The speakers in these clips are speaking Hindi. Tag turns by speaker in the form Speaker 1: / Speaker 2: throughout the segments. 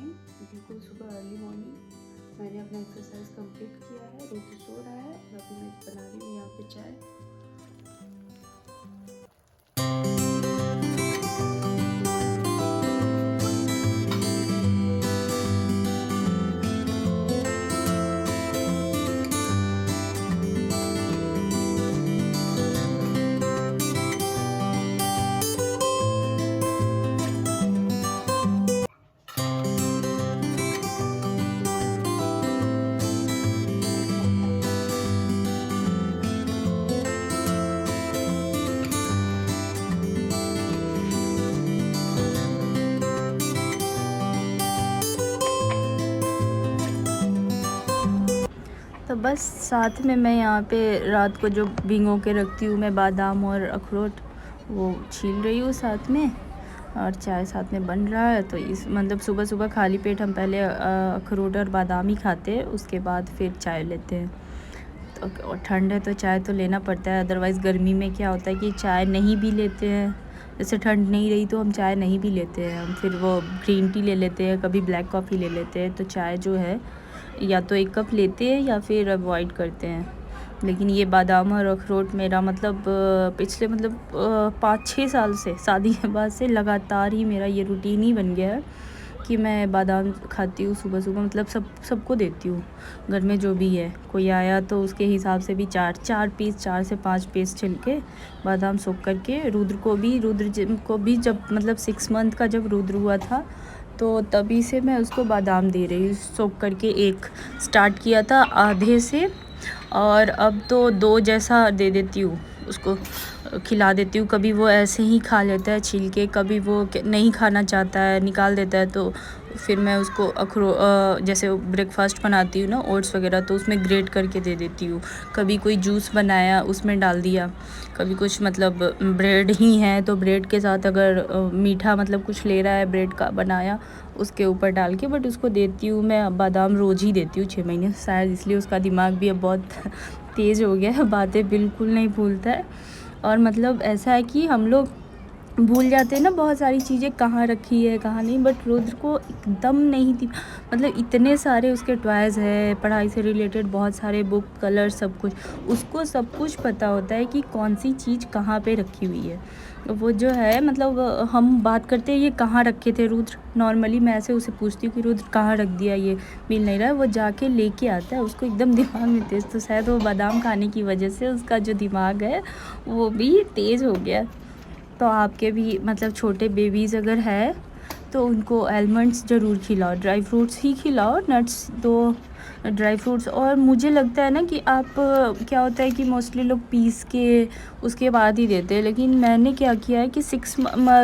Speaker 1: मॉर्निंग, बिल्कुल सुबह अर्ली मॉर्निंग। मैंने अपना एक्सरसाइज कंप्लीट किया है, रोटी सो रहा है और अभी मैं बना रही हूँ यहाँ पे चाय। तो बस साथ में मैं यहाँ पे रात को जो भिगो के रखती हूँ मैं बादाम और अखरोट, वो छील रही हूँ साथ में, और चाय साथ में बन रहा है। तो इस मतलब सुबह सुबह खाली पेट हम पहले अखरोट और बादाम ही खाते हैं, उसके बाद फिर चाय लेते हैं। तो ठंड है तो चाय तो लेना पड़ता है, अदरवाइज़ गर्मी में क्या होता है कि चाय नहीं भी लेते हैं। जैसे ठंड नहीं रही तो हम चाय नहीं भी लेते हैं, हम फिर वो ग्रीन टी ले लेते हैं, कभी ब्लैक कॉफ़ी ले लेते हैं। तो चाय जो है या तो 1 कप लेते हैं या फिर अवॉइड करते हैं। लेकिन ये बादाम और अखरोट मेरा मतलब पिछले मतलब 5-6 साल से, शादी के बाद से लगातार ही मेरा ये रूटीन ही बन गया है कि मैं बादाम खाती हूँ सुबह सुबह। मतलब सबको देती हूँ, घर में जो भी है, कोई आया तो उसके हिसाब से भी 4 पीस, 4 से 5 पीस छिल के बादाम सोख करके। रुद्र को भी जब मतलब 6 मंथ का जब रुद्र हुआ था तो तभी से मैं उसको बादाम दे रही हूँ सोख करके। एक स्टार्ट किया था आधे से, और अब तो 2 जैसा दे देती हूँ उसको, खिला देती हूँ। कभी वो ऐसे ही खा लेता है छील के, कभी वो नहीं खाना चाहता है, निकाल देता है। तो फिर मैं उसको जैसे ब्रेकफास्ट बनाती हूँ ना, ओट्स वगैरह, तो उसमें ग्रेट करके दे देती हूँ। कभी कोई जूस बनाया उसमें डाल दिया, कभी कुछ मतलब ब्रेड ही है तो ब्रेड के साथ अगर मीठा मतलब कुछ ले रहा है, ब्रेड का बनाया उसके ऊपर डाल के। बट उसको देती हूँ मैं बादाम, रोज़ ही देती हूँ 6 महीने से, शायद इसलिए उसका दिमाग भी अब बहुत तेज़ हो गया है, बातें बिल्कुल नहीं भूलता है। और मतलब ऐसा है कि हम लोग भूल जाते हैं ना बहुत सारी चीज़ें, कहाँ रखी है कहाँ नहीं। बट रुद्र को एकदम नहीं थी, मतलब इतने सारे उसके टॉयज़ है, पढ़ाई से रिलेटेड बहुत सारे बुक, कलर, सब कुछ उसको सब कुछ पता होता है कि कौन सी चीज़ कहाँ पे रखी हुई है। वो जो है मतलब हम बात करते हैं ये कहाँ रखे थे रुद्र, नॉर्मली मैं ऐसे उसे पूछती हूँ कि रुद्र कहाँ रख दिया, ये मिल नहीं रहा है, वो जाके लेके आता है। उसको एकदम दिमाग में तेज़, तो शायद वो बादाम खाने की वजह से उसका जो दिमाग है वो भी तेज़ हो गया। तो आपके भी मतलब छोटे बेबीज़ अगर है तो उनको आलमंड्स ज़रूर खिलाओ, ड्राई फ्रूट्स ही खिलाओ, नट्स दो, ड्राई फ्रूट्स। और मुझे लगता है ना कि आप क्या होता है कि मोस्टली लोग पीस के उसके बाद ही देते हैं, लेकिन मैंने क्या किया है कि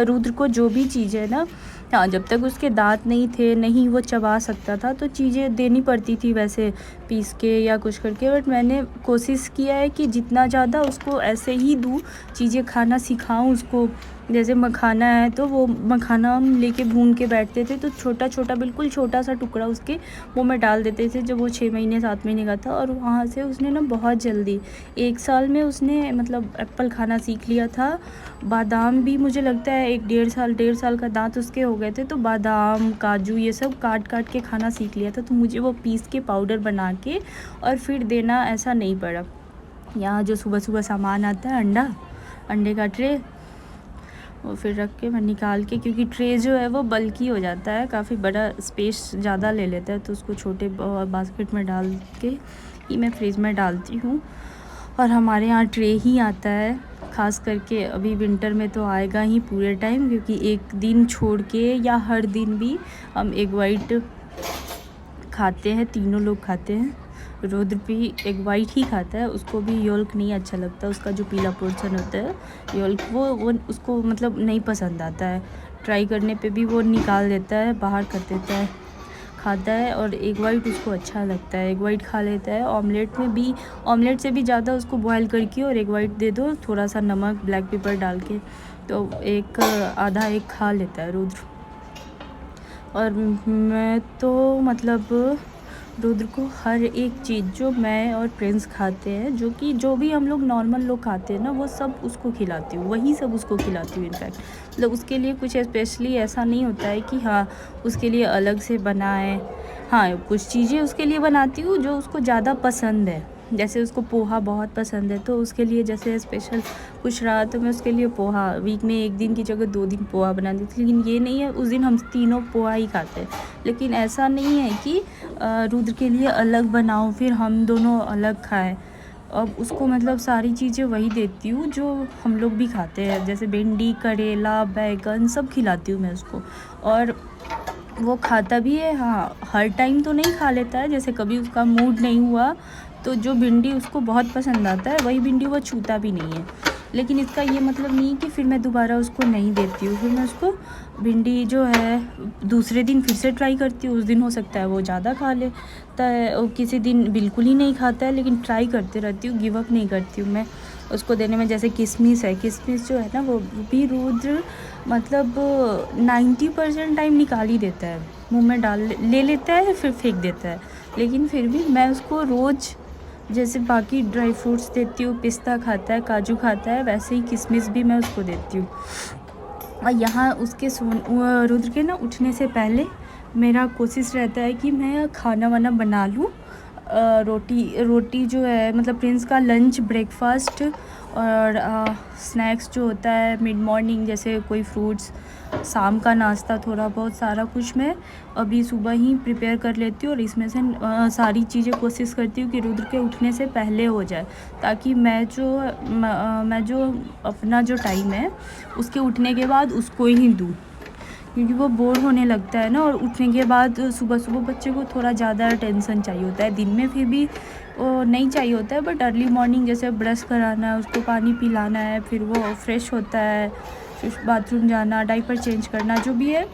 Speaker 1: रुद्र को जो भी चीज़ है ना, हाँ, जब तक उसके दांत नहीं थे, नहीं वो चबा सकता था, तो चीज़ें देनी पड़ती थी वैसे पीस के या कुछ करके। बट मैंने कोशिश किया है कि जितना ज़्यादा उसको ऐसे ही दूँ, चीज़ें खाना सिखाऊं उसको। जैसे मखाना है तो वो मखाना हम लेके भून के बैठते थे, तो छोटा छोटा, बिल्कुल छोटा सा टुकड़ा उसके मुँह में डाल देते थे जब वो 6 महीने 7 महीने का था। और वहाँ से उसने ना बहुत जल्दी 1 साल में उसने मतलब एप्पल खाना सीख लिया था। बादाम भी मुझे लगता है 1 डेढ़ साल का दांत उसके हो गए थे, तो बादाम, काजू, ये सब काट काट के खाना सीख लिया था। तो मुझे वो पीस के पाउडर बना के और फिर देना ऐसा नहीं पड़ा। यहाँ जो सुबह सुबह सामान आता है, अंडे का ट्रे, वो फिर रख के मैं निकाल के, क्योंकि ट्रे जो है वो बल्की हो जाता है, काफ़ी बड़ा स्पेस ज़्यादा ले लेता है, तो उसको छोटे बास्केट में डाल के ही मैं फ्रिज में डालती हूँ। और हमारे यहाँ ट्रे ही आता है, ख़ास करके अभी विंटर में तो आएगा ही पूरे टाइम, क्योंकि एक दिन छोड़ के या हर दिन भी हम एग वाइट खाते हैं, तीनों लोग खाते हैं। रुद्र भी एग वाइट ही खाता है, उसको भी योल्क नहीं अच्छा लगता, उसका जो पीला पोर्शन होता है योल्क, वो उसको मतलब नहीं पसंद आता है। ट्राई करने पे भी वो निकाल देता है, बाहर कर देता है, खाता है। और एग वाइट उसको अच्छा लगता है, एग वाइट खा लेता है। ऑमलेट में भी, ऑमलेट से भी ज़्यादा उसको बॉयल करके और एग वाइट दे दो, थोड़ा सा नमक, ब्लैक पेपर डाल के, तो आधा एग खा लेता है रुद्र। और मैं तो मतलब रुद्र को हर एक चीज़ जो मैं और प्रिंस खाते हैं, जो भी हम लोग नॉर्मल लोग खाते हैं ना, वो सब उसको खिलाती हूँ, वही सब उसको खिलाती हूँ इनफैक्ट। मतलब उसके लिए कुछ स्पेशली ऐसा नहीं होता है कि हाँ उसके लिए अलग से बनाएं। हाँ, कुछ चीज़ें उसके लिए बनाती हूँ जो उसको ज़्यादा पसंद है। जैसे उसको पोहा बहुत पसंद है, तो उसके लिए जैसे स्पेशल कुछ रहा तो मैं उसके लिए पोहा वीक में 1 दिन की जगह 2 दिन पोहा बना देती हूँ। लेकिन ये नहीं है उस दिन हम तीनों पोहा ही खाते हैं। लेकिन ऐसा नहीं है कि रुद्र के लिए अलग बनाओ फिर हम दोनों अलग खाएं। अब उसको मतलब सारी चीज़ें वही देती हूँ जो हम लोग भी खाते हैं, जैसे भिंडी, करेला, बैगन सब खिलाती हूँ मैं उसको। और वो खाता भी है। हाँ, हर टाइम तो नहीं खा लेता है, जैसे कभी उसका मूड नहीं हुआ तो जो भिंडी उसको बहुत पसंद आता है वही भिंडी वो छूता भी नहीं है। लेकिन इसका ये मतलब नहीं कि फिर मैं दोबारा उसको नहीं देती हूँ। फिर मैं उसको भिंडी जो है दूसरे दिन फिर से ट्राई करती हूँ। उस दिन हो सकता है वो ज़्यादा खा लेता है और किसी दिन बिल्कुल ही नहीं खाता है, लेकिन ट्राई करते रहती हूँ, गिव अप नहीं करती हूँ मैं उसको देने में। जैसे किशमिश है, किशमिश जो है ना वो भी रुद्र मतलब 90% टाइम निकाल ही देता है, मुंह में डाल ले लेता है फिर फेंक देता है। लेकिन फिर भी मैं उसको रोज़ जैसे बाकी ड्राई फ्रूट्स देती हूँ, पिस्ता खाता है, काजू खाता है, वैसे ही किशमिश भी मैं उसको देती हूँ। और यहाँ उसके रुद्र के ना उठने से पहले मेरा कोशिश रहता है कि मैं खाना वाना बना लूँ। रोटी जो है मतलब प्रिंस का लंच, ब्रेकफास्ट और स्नैक्स जो होता है मिड मॉर्निंग, जैसे कोई फ्रूट्स, शाम का नाश्ता, थोड़ा बहुत सारा कुछ मैं अभी सुबह ही प्रिपेयर कर लेती हूँ। और इसमें से सारी चीज़ें कोशिश करती हूँ कि रुद्र के उठने से पहले हो जाए, ताकि मैं जो अपना जो टाइम है उसके उठने के बाद उसको ही दूँ। क्योंकि वो बोर होने लगता है ना, और उठने के बाद सुबह सुबह बच्चे को थोड़ा ज़्यादा टेंशन चाहिए होता है। दिन में फिर भी वो नहीं चाहिए होता है, बट अर्ली मॉर्निंग जैसे ब्रश कराना है, उसको पानी पिलाना है, फिर वो फ्रेश होता है, फिर बाथरूम जाना, डायपर चेंज करना, जो भी है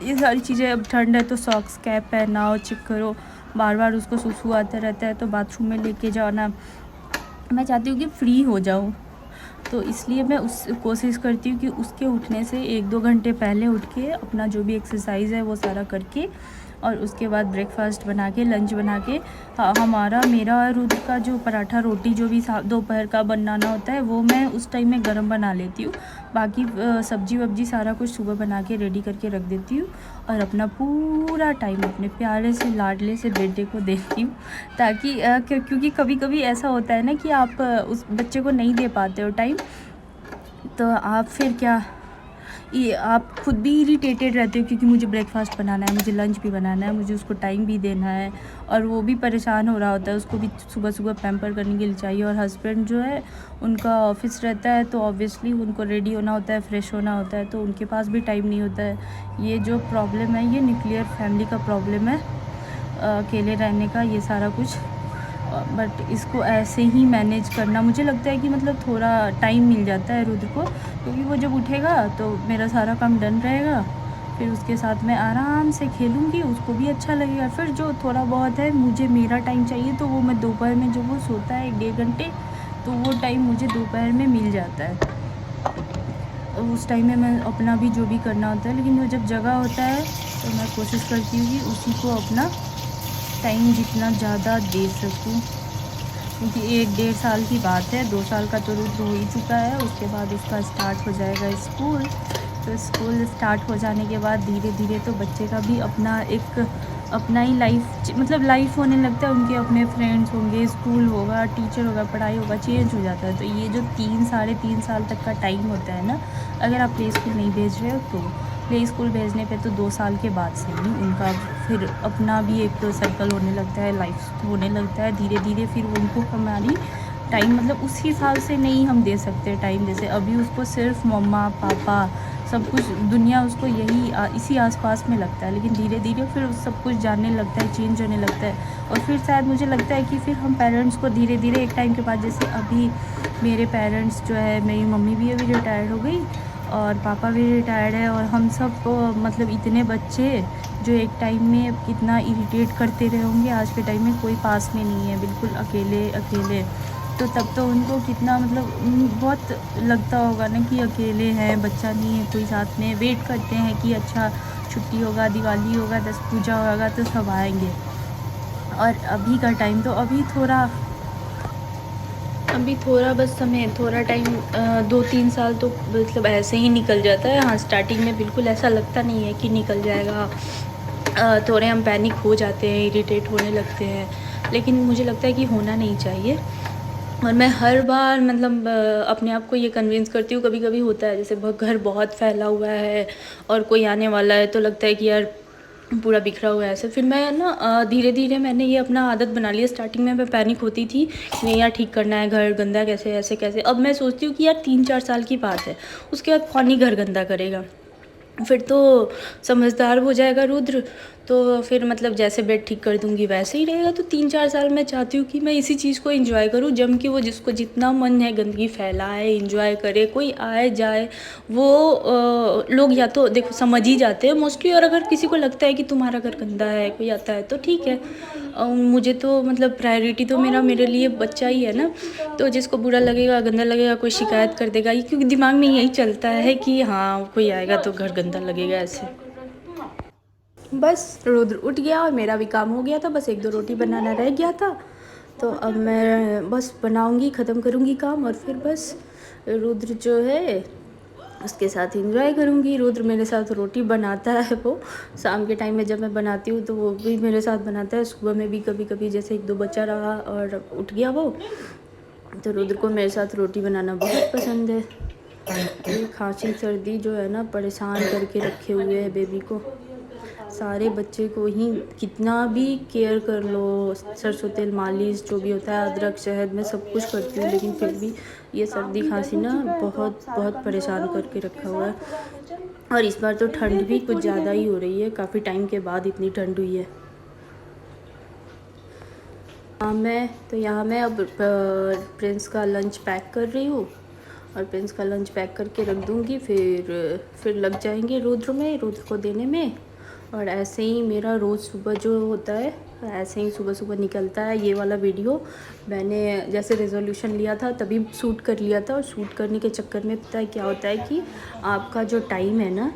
Speaker 1: ये सारी चीज़ें। अब ठंड है तो सॉक्स, कैप पहनाओ, चेक करो, बार बार उसको सुसु आता रहता है तो बाथरूम में लेके जाना। मैं चाहती हूँ कि फ्री हो जाऊँ, तो इसलिए मैं कोशिश करती हूँ कि उसके उठने से 1-2 घंटे पहले उठ के अपना जो भी एक्सरसाइज है वो सारा करके, और उसके बाद ब्रेकफास्ट बना के, लंच बना के, मेरा और रुद्र का जो पराठा रोटी जो भी दोपहर का बनाना होता है वो मैं उस टाइम में गरम बना लेती हूँ। बाकी सब्जी वब्जी सारा कुछ सुबह बना के रेडी करके रख देती हूँ, और अपना पूरा टाइम अपने प्यारे से लाडले से बेटे को देती हूँ। ताकि क्योंकि कभी कभी ऐसा होता है ना कि आप उस बच्चे को नहीं दे पाते हो टाइम, तो आप फिर क्या, ये आप खुद भी इरिटेटेड रहते हो, क्योंकि मुझे ब्रेकफास्ट बनाना है, मुझे लंच भी बनाना है, मुझे उसको टाइम भी देना है, और वो भी परेशान हो रहा होता है, उसको भी सुबह सुबह पैम्पर करने के लिए चाहिए। और हस्बैंड जो है उनका ऑफिस रहता है, तो ऑब्वियसली उनको रेडी होना होता है, फ्रेश होना होता है, तो उनके पास भी टाइम नहीं होता है। ये जो प्रॉब्लम है ये न्यूक्लियर फैमिली का प्रॉब्लम है, अकेले रहने का, ये सारा कुछ। बट इसको ऐसे ही मैनेज करना, मुझे लगता है कि मतलब थोड़ा टाइम मिल जाता है रुद्र को, क्योंकि वो जब उठेगा तो मेरा सारा काम डन रहेगा, फिर उसके साथ मैं आराम से खेलूँगी, उसको भी अच्छा लगेगा। फिर जो थोड़ा बहुत है मुझे मेरा टाइम चाहिए, तो वो मैं दोपहर में जब वो सोता है 1-1.5 घंटे, तो वो टाइम मुझे दोपहर में मिल जाता है। उस टाइम में मैं अपना भी जो भी करना होता है, लेकिन वो जब जगह होता है तो मैं कोशिश करती हूँ कि उसी को अपना टाइम जितना ज़्यादा दे सकूँ। क्योंकि 1-1.5 साल की बात है, 2 साल का तो रुद्र हो ही चुका है, उसके बाद उसका स्टार्ट हो जाएगा स्कूल। तो स्कूल स्टार्ट हो जाने के बाद धीरे धीरे तो बच्चे का भी अपना ही लाइफ होने लगता है। उनके अपने फ्रेंड्स होंगे, स्कूल होगा, टीचर होगा, पढ़ाई होगा, चेंज हो जाता है। तो ये जो 3-3.5 साल तक का टाइम होता है ना, अगर आप प्ले स्कूल नहीं भेज रहे हो तो प्ले स्कूल भेजने पे तो 2 साल के बाद से ही उनका फिर अपना भी एक सर्कल होने लगता है, लाइफ होने लगता है धीरे धीरे। फिर उनको हमारी टाइम मतलब उस हिसाब से नहीं हम दे सकते टाइम। जैसे अभी उसको सिर्फ मम्मा पापा सब कुछ दुनिया उसको इसी आसपास में लगता है, लेकिन धीरे धीरे फिर सब कुछ जानने लगता है, चेंज होने लगता है। और फिर शायद मुझे लगता है कि फिर हम पेरेंट्स को धीरे धीरे एक टाइम के बाद, जैसे अभी मेरे पेरेंट्स जो है, मेरी मम्मी भी अभी रिटायर्ड हो गई और पापा भी रिटायर्ड है, और हम सब मतलब इतने बच्चे जो एक टाइम में कितना इरिटेट करते रहे होंगे, आज के टाइम में कोई पास में नहीं है, बिल्कुल अकेले अकेले। तो तब तो उनको कितना मतलब बहुत लगता होगा ना कि अकेले हैं, बच्चा नहीं है कोई साथ में, वेट करते हैं कि अच्छा छुट्टी होगा, दिवाली होगा, 10 पूजा होगा तो सब आएंगे। और अभी का टाइम तो अभी अभी थोड़ा बस समय, थोड़ा टाइम, 2-3 साल तो मतलब ऐसे ही निकल जाता है। हाँ, स्टार्टिंग में बिल्कुल ऐसा लगता नहीं है कि निकल जाएगा। थोड़े हम पैनिक हो जाते हैं, इरिटेट होने लगते हैं, लेकिन मुझे लगता है कि होना नहीं चाहिए। और मैं हर बार मतलब अपने आप को ये कन्विंस करती हूँ। कभी कभी होता है जैसे घर बहुत फैला हुआ है और कोई आने वाला है, तो लगता है कि यार पूरा बिखरा हुआ है ऐसे। फिर मैं ना धीरे धीरे मैंने ये अपना आदत बना लिया। स्टार्टिंग में मैं पैनिक होती थी कि नहीं यार ठीक करना है, घर गंदा कैसे ऐसे कैसे। अब मैं सोचती हूँ कि यार 3-4 साल की बात है, उसके बाद कौन ही घर गंदा करेगा। फिर तो समझदार हो जाएगा रुद्र, तो फिर मतलब जैसे बेड ठीक कर दूंगी वैसे ही रहेगा। तो 3-4 साल मैं चाहती हूँ कि मैं इसी चीज़ को एंजॉय करूँ, जम कि वो जिसको जितना मन है गंदगी फैलाए, एंजॉय करे, कोई आए जाए। वो लोग या तो देखो समझ ही जाते हैं मोस्टली, और अगर किसी को लगता है कि तुम्हारा घर गंदा है, कोई आता है तो ठीक है। मुझे तो मतलब प्रायोरिटी तो मेरे लिए बच्चा ही है ना। तो जिसको बुरा लगेगा, गंदा लगेगा, कोई शिकायत कर देगा, ये क्योंकि दिमाग में यही चलता है कि हाँ कोई आएगा तो घर गंदा लगेगा ऐसे। बस रुद्र उठ गया और मेरा भी काम हो गया था, बस 1-2 रोटी बनाना रह गया था। तो अब मैं बस बनाऊंगी, ख़त्म करूंगी काम, और फिर बस रुद्र जो है उसके साथ एंजॉय करूंगी। रुद्र मेरे साथ रोटी बनाता है, वो शाम के टाइम में जब मैं बनाती हूँ तो वो भी मेरे साथ बनाता है। सुबह में भी कभी कभी जैसे 1-2 बचा रहा और उठ गया वो, तो रुद्र को मेरे साथ रोटी बनाना बहुत पसंद है। ये खांसी सर्दी जो है ना परेशान करके रखे हुए है बेबी को। सारे बच्चे को ही कितना भी केयर कर लो, सरसों तेल मालिश जो भी होता है, अदरक शहद में सब कुछ करती हूँ, लेकिन फिर भी ये सर्दी खांसी ना बहुत बहुत परेशान करके रखा हुआ है। और इस बार तो ठंड भी कुछ ज़्यादा ही हो रही है, काफ़ी टाइम के बाद इतनी ठंड हुई है। यहाँ मैं अब प्रिंस का लंच पैक कर रही हूँ, और प्रिंस का लंच पैक करके रख दूँगी। फिर लग जाएंगे रुद्र को देने में। और ऐसे ही मेरा रोज़ सुबह जो होता है, ऐसे ही सुबह सुबह निकलता है। ये वाला वीडियो मैंने जैसे रेजोल्यूशन लिया था तभी शूट कर लिया था, और शूट करने के चक्कर में पता है क्या होता है कि आपका जो टाइम है ना,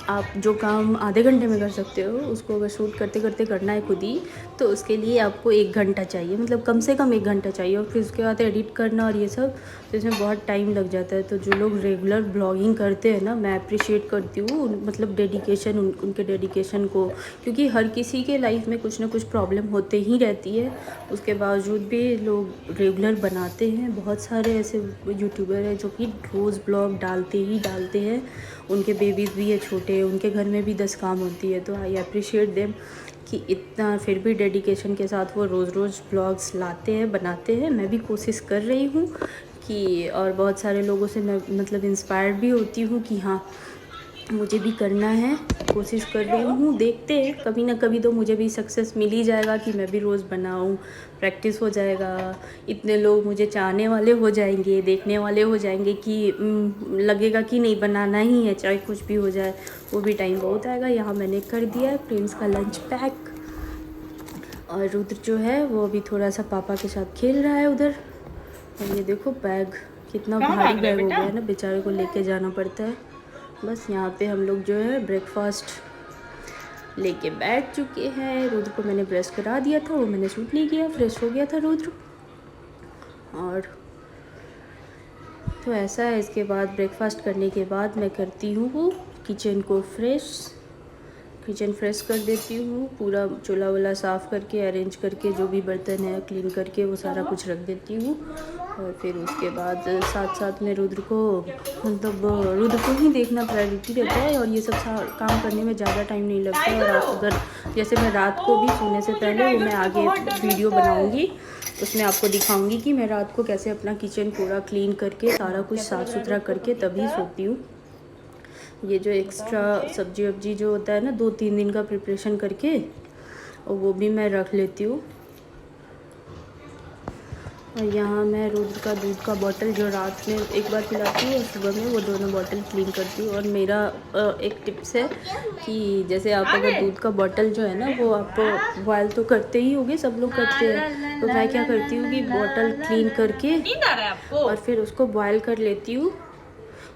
Speaker 1: आप जो काम आधे घंटे में कर सकते हो उसको अगर शूट करते करते करना है खुद ही, तो उसके लिए आपको 1 घंटा चाहिए, मतलब कम से कम 1 घंटा चाहिए। और फिर उसके बाद एडिट करना और ये सब, तो इसमें बहुत टाइम लग जाता है। तो जो लोग रेगुलर ब्लॉगिंग करते हैं ना, मैं अप्रिशिएट करती हूँ मतलब डेडिकेशन, उनके डेडिकेशन को, क्योंकि हर किसी के लाइफ में कुछ ना कुछ प्रॉब्लम होते ही रहती है। उसके बावजूद भी लोग रेगुलर बनाते हैं। बहुत सारे ऐसे यूट्यूबर हैं जो कि रोज़ ब्लॉग डालते ही डालते हैं। उनके बेबीज़ भी है छोटे, उनके घर में भी 10 काम होती है। तो आई अप्रिशिएट देम कि इतना फिर भी डेडिकेशन के साथ वो रोज़ रोज़ ब्लॉग्स लाते हैं, बनाते हैं। मैं भी कोशिश कर रही हूँ कि, और बहुत सारे लोगों से मैं मतलब इंस्पायर्ड भी होती हूँ कि हाँ मुझे भी करना है, कोशिश कर रही हूँ। देखते हैं कभी ना कभी तो मुझे भी सक्सेस मिल ही जाएगा कि मैं भी रोज़ बनाऊँ, प्रैक्टिस हो जाएगा, इतने लोग मुझे चाहने वाले हो जाएंगे, देखने वाले हो जाएंगे कि लगेगा कि नहीं बनाना ही है चाहे कुछ भी हो जाए। वो भी टाइम बहुत आएगा। यहाँ मैंने कर दिया है प्रिंस का लंच पैक, और रुद्र जो है वो अभी थोड़ा सा पापा के साथ खेल रहा है उधर। और ये देखो बैग कितना भारी बैग हो गया है ना, बेचारे को लेके जाना पड़ता है। बस यहाँ पे हम लोग जो है ब्रेकफास्ट लेके बैठ चुके हैं। रुद्र को मैंने ब्रश करा दिया था, वो मैंने शूट नहीं किया, फ्रेश हो गया था रुद्र। और तो ऐसा है। इसके बाद ब्रेकफास्ट करने के बाद मैं करती हूँ वो किचन फ्रेश कर देती हूँ, पूरा चूल्हा वूल्हा साफ़ करके अरेंज करके जो भी बर्तन है क्लीन करके वो सारा कुछ रख देती हूँ। और फिर उसके बाद साथ साथ में रुद्र को ही देखना प्रायोरिटी रहता है, और ये सब काम करने में ज़्यादा टाइम नहीं लगता है। और आप अगर जैसे मैं रात को भी सोने से पहले, वो मैं आगे वीडियो बनाऊँगी उसमें आपको दिखाऊँगी कि मैं रात को कैसे अपना किचन पूरा क्लीन करके सारा कुछ साफ़ सुथरा करके तभी सोती हूँ। ये जो एक्स्ट्रा सब्जी वब्जी जो होता है ना 2-3 दिन का प्रिपरेशन करके, और वो भी मैं रख लेती हूँ। और यहाँ मैं रुद्र का दूध का बॉटल जो रात में एक बार पिलाती हूँ और सुबह में वो दोनों बॉटल क्लीन करती हूँ। और मेरा एक टिप्स है कि जैसे आप अगर दूध का बॉटल जो है ना वो आप बॉयल तो करते ही होगे, सब लोग करते हैं, तो मैं क्या करती हूँ कि बॉटल क्लीन करके और फिर उसको बॉयल कर लेती हूँ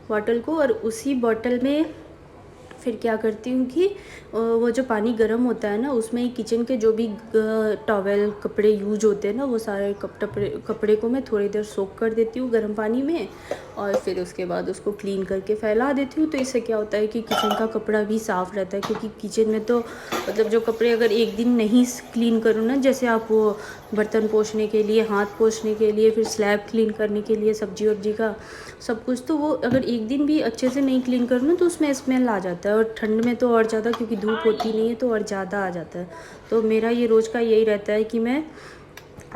Speaker 1: बॉटल को, और उसी बॉटल में फिर क्या करती हूँ कि वो जो पानी गर्म होता है ना, उसमें ही किचन के जो भी टॉवेल कपड़े यूज होते हैं ना, वो सारे कपड़े को मैं थोड़ी देर सोक कर देती हूँ गर्म पानी में, और फिर उसके बाद उसको क्लीन करके फैला देती हूँ। तो इससे क्या होता है कि किचन का कपड़ा भी साफ़ रहता है, क्योंकि किचन में तो मतलब जो कपड़े अगर एक दिन नहीं क्लीन करो ना, जैसे आप वो बर्तन पोंछने के लिए, हाथ पोंछने के लिए, फिर स्लैब क्लीन करने के लिए, सब्जी वब्जी का सब कुछ, तो वो अगर एक दिन भी अच्छे से नहीं क्लीन करो ना, तो उसमें स्मेल आ जाता है। और ठंड में तो और ज़्यादा, क्योंकि धूप होती नहीं है तो और ज़्यादा आ जाता है। तो मेरा ये रोज़ का यही रहता है कि मैं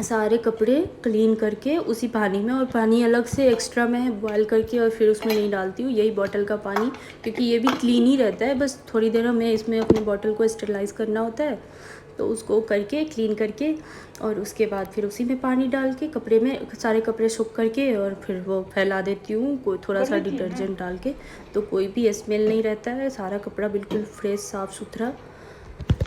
Speaker 1: सारे कपड़े क्लीन करके उसी पानी में, और पानी अलग से एक्स्ट्रा मैं बॉयल करके और फिर उसमें नहीं डालती हूँ, यही बॉटल का पानी, क्योंकि ये भी क्लीन ही रहता है। बस थोड़ी देर हमें इसमें अपने बॉटल को स्टरलाइज़ करना होता है, तो उसको करके क्लीन करके और उसके बाद फिर उसी में पानी डाल के कपड़े में सारे कपड़े सूख करके और फिर वो फैला देती हूँ, कोई थोड़ा सा डिटर्जेंट डाल के, तो कोई भी स्मेल नहीं रहता है, सारा कपड़ा बिल्कुल फ्रेश साफ़ सुथरा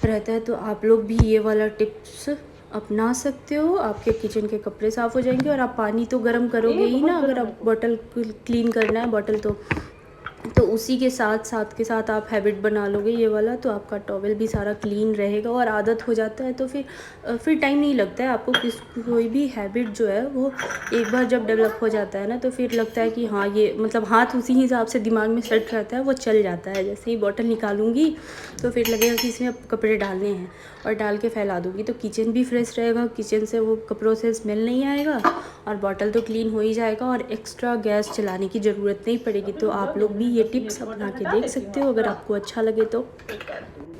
Speaker 1: रहता है। तो आप लोग भी ये वाला टिप्स अपना सकते हो, आपके किचन के कपड़े साफ़ हो जाएंगे। और आप पानी तो गर्म करोगे ही ना, अगर आप बॉटल क्लीन करना है बॉटल, तो उसी के साथ आप हैबिट बना लोगे ये वाला, तो आपका टॉवेल भी सारा क्लीन रहेगा और आदत हो जाता है। तो फिर टाइम नहीं लगता है आपको, कोई भी हैबिट जो है वो एक बार जब डेवलप हो जाता है ना, तो फिर लगता है कि हाँ ये मतलब हाथ उसी हिसाब से दिमाग में सेट रहता है, वो चल जाता है। जैसे ही बॉटल निकालूंगी तो फिर लगेगा कि इसमें कपड़े डालने हैं, और डाल के फैला दूँगी, तो किचन भी फ्रेश रहेगा, किचन से वो कपड़ों से स्मेल नहीं आएगा, और बॉटल तो क्लीन हो ही जाएगा, और एक्स्ट्रा गैस चलाने की ज़रूरत नहीं पड़ेगी। तो आप लोग भी ये टिप्स अपना के देख सकते हो, अगर आपको अच्छा लगे तो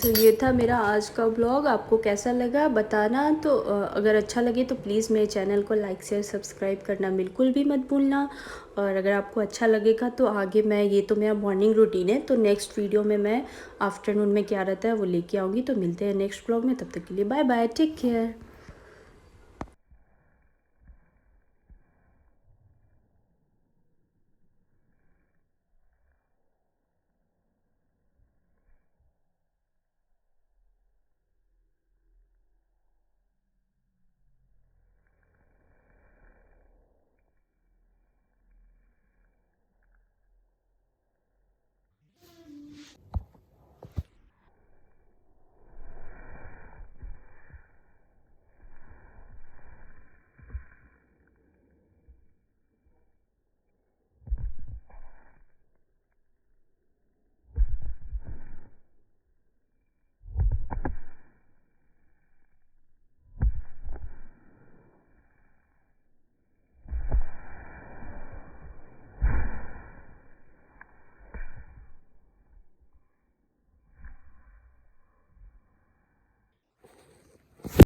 Speaker 1: ये था मेरा आज का ब्लॉग। आपको कैसा लगा बताना। तो अगर अच्छा लगे तो प्लीज़ मेरे चैनल को लाइक शेयर सब्सक्राइब करना बिल्कुल भी मत भूलना। और अगर आपको अच्छा लगेगा तो आगे मैं, ये तो मेरा मॉर्निंग रूटीन है, तो नेक्स्ट वीडियो में मैं आफ्टरनून में क्या रहता है वो लेके आऊँगी। तो मिलते हैं नेक्स्ट ब्लॉग में, तब तक के लिए बाय बाय, टेक केयर।